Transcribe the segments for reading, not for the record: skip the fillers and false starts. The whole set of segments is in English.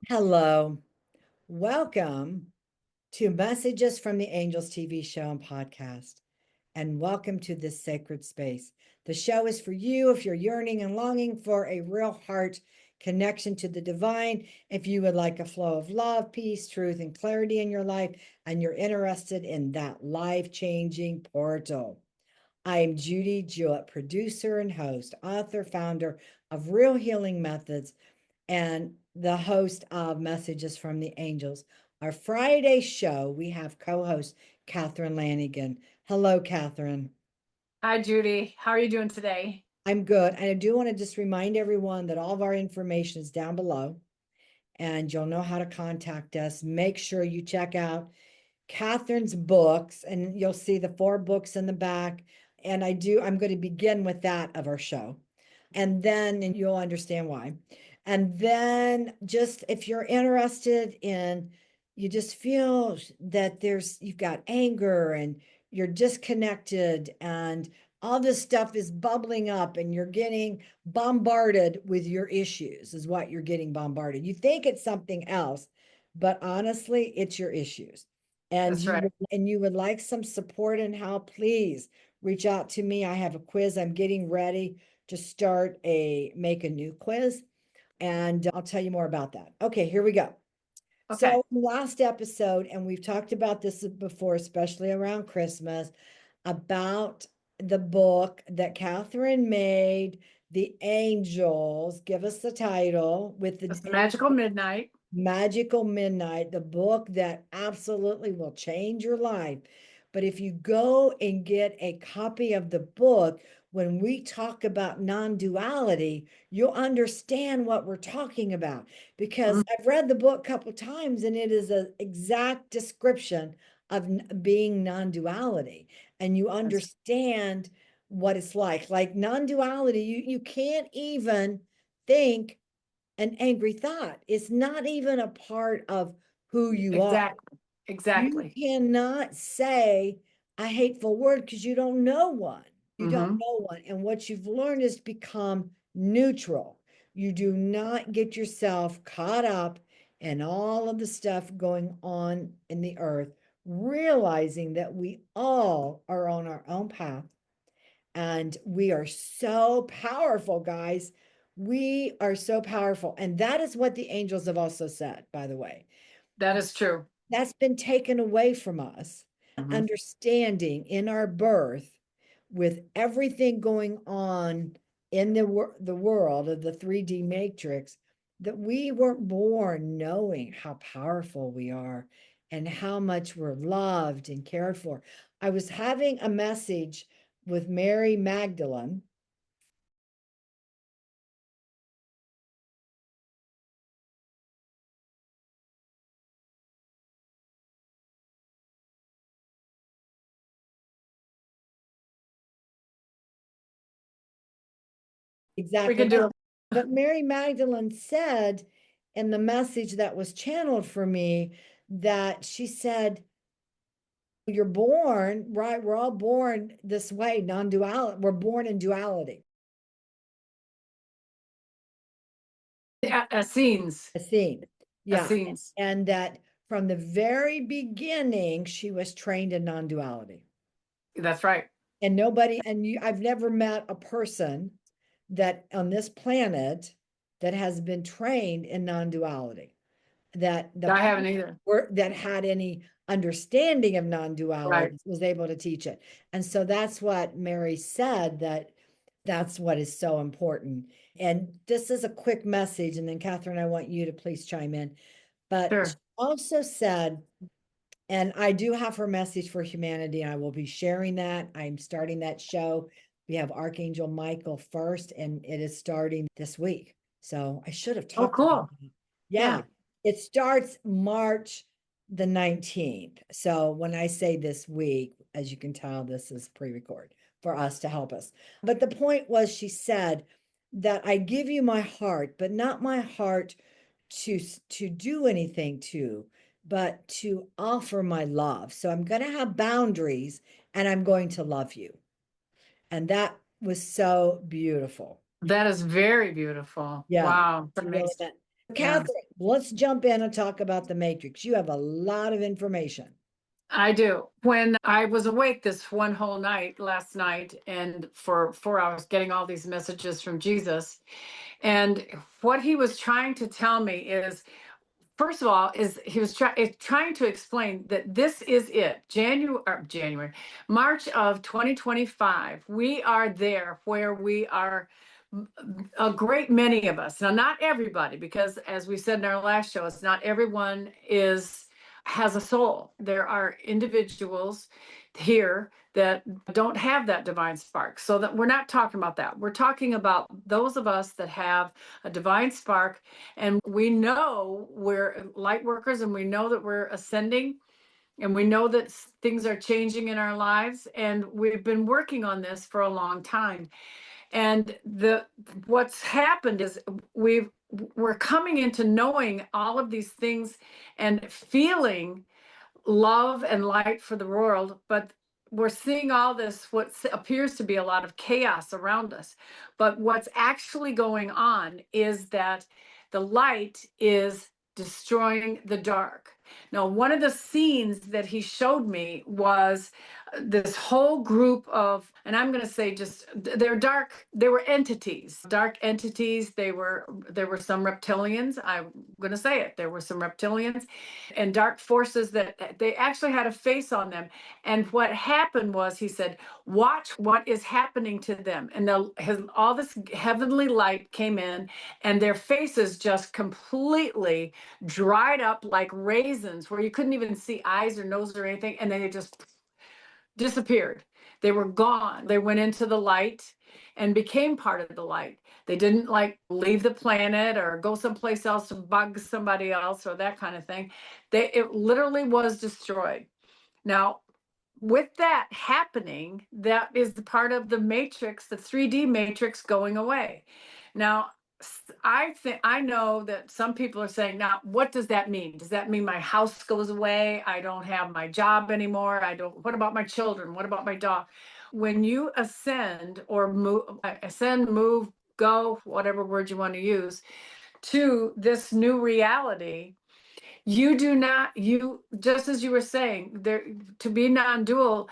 Hello. Welcome to Messages from the Angels TV show and podcast. And welcome to this sacred space. The show is for you if you're yearning and longing for a real heart connection to the divine, if you would like a flow of love, peace, truth, and clarity in your life, and you're interested in that life-changing portal. I am Judy, Jewett, producer and host, author, founder of Real Healing Methods, and the host of Messages from the Angels. Our Friday show, we have co-host Catherine Lanigan. Hello, Catherine. Hi, Judy. How are you doing today? I'm good. And I do want to just remind everyone that all of our information is down below and you'll know how to contact us. Make sure you check out Catherine's books and you'll see the 4 books in the back. And I'm going to begin with that of our show. And then you'll understand why. And then just if you're interested in, you just feel that you've got anger and you're disconnected and all this stuff is bubbling up and you're getting bombarded with your issues is what you're getting bombarded. You think it's something else, but honestly, it's your issues. And That's right. you would like some support and help, please reach out to me. I have a quiz. I'm getting ready to make a new quiz, and I'll tell you more about that. Okay, here we go. Okay. So last episode, and we've talked about this before, especially around Christmas, about the book that Catherine made, The Angels. Give us the title with It's the Magical Midnight. Magical Midnight, the book that absolutely will change your life. But if you go and get a copy of the book, when we talk about non-duality, you'll understand what we're talking about because I've read the book a couple times and it is an exact description of being non-duality, and you understand what it's like non-duality. You can't even think an angry thought. It's not even a part of who you are. Exactly. You Exactly. cannot say a hateful word because you don't know one. You don't know one. And what you've learned is to become neutral. You do not get yourself caught up in all of the stuff going on in the earth, realizing that we all are on our own path and we are so powerful, guys. We are so powerful. And that is what the angels have also said, by the way. That is true. That's been taken away from us. Understanding in our birth with everything going on in the world of the 3D matrix, that we weren't born knowing how powerful we are and how much we're loved and cared for. I was having a message with Mary Magdalene. Exactly. We can do it. But Mary Magdalene said in the message that was channeled for me that she said, you're born, right? We're all born this way, non-duality. We're born in duality. Scenes. A scene. Yeah. Scenes. And that from the very beginning, she was trained in non-duality. That's right. And I've never met a person that on this planet that has been trained in non-duality, that I haven't either. that had any understanding of non-duality was able to teach it. And so that's what Mary said, that's what is so important. And this is a quick message, and then Catherine, I want you to please chime in. But she also said, and I do have her message for humanity. I will be sharing that. I'm starting that show. We have Archangel Michael first, and it is starting this week. So I should have talked about it. Yeah. It starts March the 19th. So when I say this week, as you can tell, this is pre-record for us to help us. But the point was, she said that I give you my heart, but not my heart to do anything to, but to offer my love. So I'm going to have boundaries and I'm going to love you. And that was so beautiful. That is very beautiful. Yeah. Wow. Really, Catherine, let's jump in and talk about the matrix. You have a lot of information. I do. When I was awake this one whole night last night and for 4 hours getting all these messages from Jesus, and what he was trying to tell me is, first of all, is he was trying to explain that this is it. January, March of 2025. We are there where we are, a great many of us. Now, not everybody, because as we said in our last show, it's not everyone has a soul. There are individuals here that don't have that divine spark. So that we're not talking about that. We're talking about those of us that have a divine spark, and we know we're light workers, and we know that we're ascending, and we know that things are changing in our lives, and we've been working on this for a long time. And what's happened is we're coming into knowing all of these things and feeling love and light for the world, but we're seeing all this, what appears to be a lot of chaos around us. But what's actually going on is that the light is destroying the dark. Now, one of the scenes that he showed me was this whole group of, and I'm going to say just, they were entities, dark entities. There were some reptilians. I'm going to say it. There were some reptilians and dark forces that they actually had a face on them. And what happened was, he said, watch what is happening to them. And all this heavenly light came in, and their faces just completely dried up like raisins, where you couldn't even see eyes or nose or anything. And then they just disappeared. They were gone. They went into the light and became part of the light. They didn't like leave the planet or go someplace else to bug somebody else or that kind of thing. It literally was destroyed. Now, with that happening, that is the part of the matrix, the 3D matrix going away. Now, I know that some people are saying, now, what does that mean? Does that mean my house goes away? I don't have my job anymore. What about my children? What about my dog? When you ascend or move, go, whatever word you want to use, to this new reality, you do not, just as you were saying, there, to be non-dual,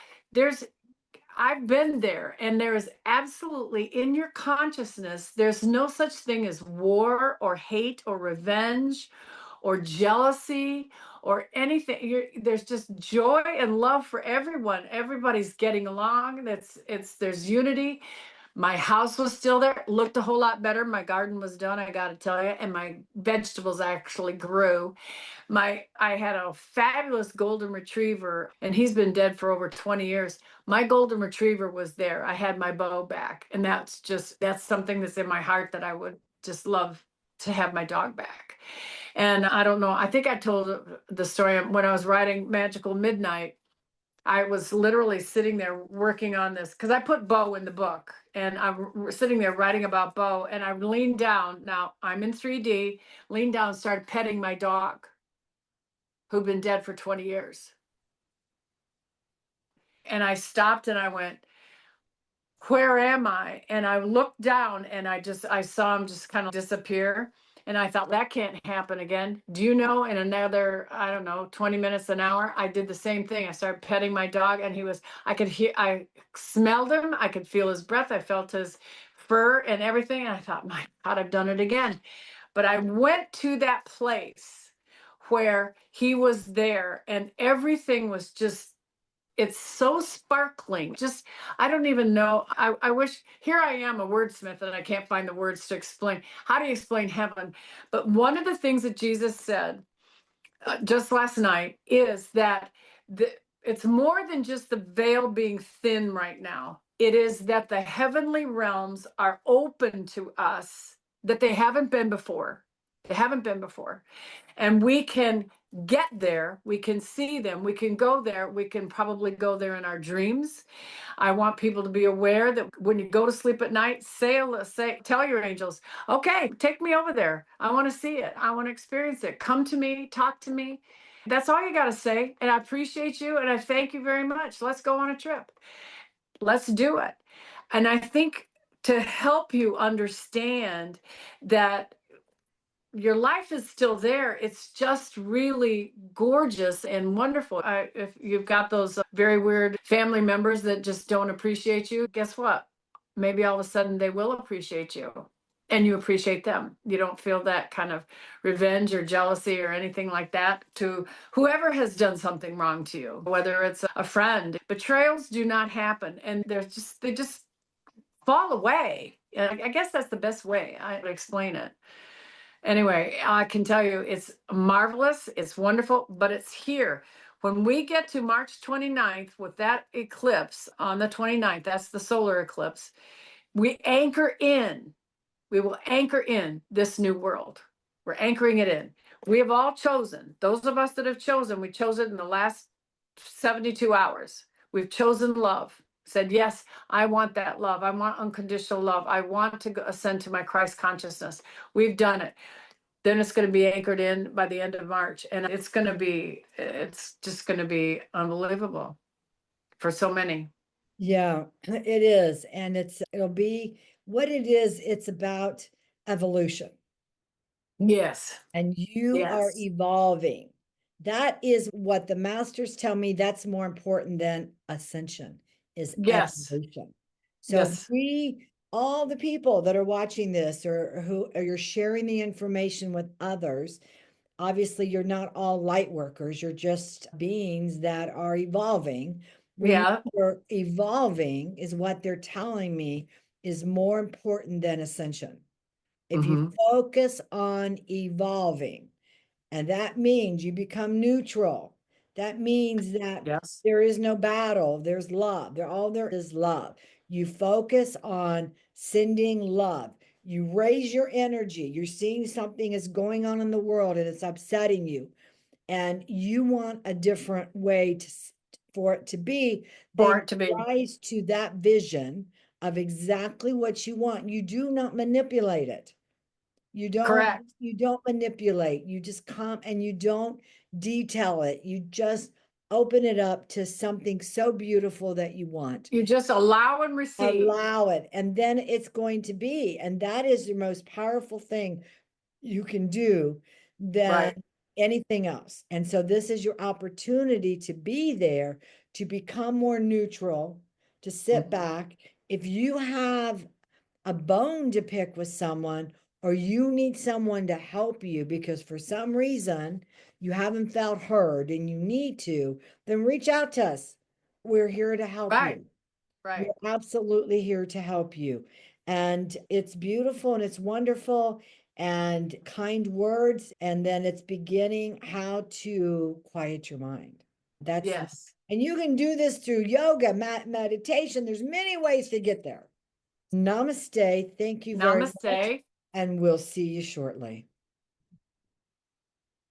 I've been there, and there is absolutely, in your consciousness, there's no such thing as war or hate or revenge or jealousy or anything. There's just joy and love for everyone. Everybody's getting along. There's unity. My house was still there, looked a whole lot better. My garden was done, I got to tell you, and my vegetables actually grew. I had a fabulous golden retriever, and he's been dead for over 20 years. My golden retriever was there. I had my Bo back, and that's something that's in my heart, that I would just love to have my dog back. And I don't know, I think I told the story when I was writing Magical Midnight. I was literally sitting there working on this because I put Bo in the book, and I'm sitting there writing about Bo, and I leaned down. Now I'm in 3D, leaned down, and started petting my dog, who'd been dead for 20 years. And I stopped and I went, where am I? And I looked down, and I saw him just kind of disappear. And I thought, that can't happen again. Do you know, in another, I don't know, 20 minutes, an hour, I did the same thing. I started petting my dog, and I smelled him. I could feel his breath. I felt his fur and everything. And I thought, my God, I've done it again. But I went to that place where he was there, and everything was just, it's so sparkling. Just, I don't even know. I wish, here I am, a wordsmith, and I can't find the words to explain. How do you explain heaven? But one of the things that Jesus said just last night is that it's more than just the veil being thin right now. It is that the heavenly realms are open to us, that they haven't been before. They haven't been before. And we can get there. We can see them. We can go there. We can probably go there in our dreams. I want people to be aware that when you go to sleep at night, tell your angels, okay, take me over there. I want to see it. I want to experience it. Come to me, talk to me. That's all you got to say. And I appreciate you, and I thank you very much. Let's go on a trip. Let's do it. And I think, to help you understand that your life is still there. It's just really gorgeous and wonderful. If you've got those very weird family members that just don't appreciate you, guess what? Maybe all of a sudden they will appreciate you and you appreciate them. You don't feel that kind of revenge or jealousy or anything like that to whoever has done something wrong to you, whether it's a friend. Betrayals do not happen, and they just fall away. I guess that's the best way I would explain it. Anyway, I can tell you it's marvelous, it's wonderful, but it's here. When we get to March 29th with that eclipse on the 29th, that's the solar eclipse, we anchor in, we will anchor in this new world. We're anchoring it in. We have all chosen, those of us that have chosen, we chose it in the last 72 hours. We've chosen love. Said, yes, I want that love. I want unconditional love. I want to ascend to my Christ consciousness. We've done it. Then it's going to be anchored in by the end of March. And it's just going to be unbelievable for so many. Yeah, it is. And it'll be what it is. It's about evolution. Yes. And you are Yes. evolving. That is what the masters tell me. That's more important than ascension, is Yes. evolution. So Yes. all the people that are watching this or who or you're sharing the information with others, obviously you're not all light workers. You're just beings that are evolving. Yeah. Remember, evolving is what they're telling me is more important than ascension. If you Mm-hmm. focus on evolving, and that means you become neutral, that means that Yes. there is no battle, there's love. All there is love. You focus on sending love. You raise your energy. You're seeing something is going on in the world and it's upsetting you, and you want a different way for it to be, For then it to be rise to that vision of exactly what you want. You do not manipulate it. You don't correct. you don't manipulate. You just come and you don't detail it. You just open it up to something so beautiful that you want. You just allow and receive. Allow it, and then it's going to be. And that is the most powerful thing you can do than Right. anything else. And so this is your opportunity to be there, to become more neutral, to sit Mhm. back. If you have a bone to pick with someone, or you need someone to help you because for some reason you haven't felt heard and you need to, then reach out to us. We're here to help Right. you. We're Right. absolutely here to help you. And it's beautiful and it's wonderful and kind words. And then it's beginning how to quiet your mind. That's, Yes. and you can do this through yoga, meditation. There's many ways to get there. Namaste. Thank you very much. Namaste. And we'll see you shortly.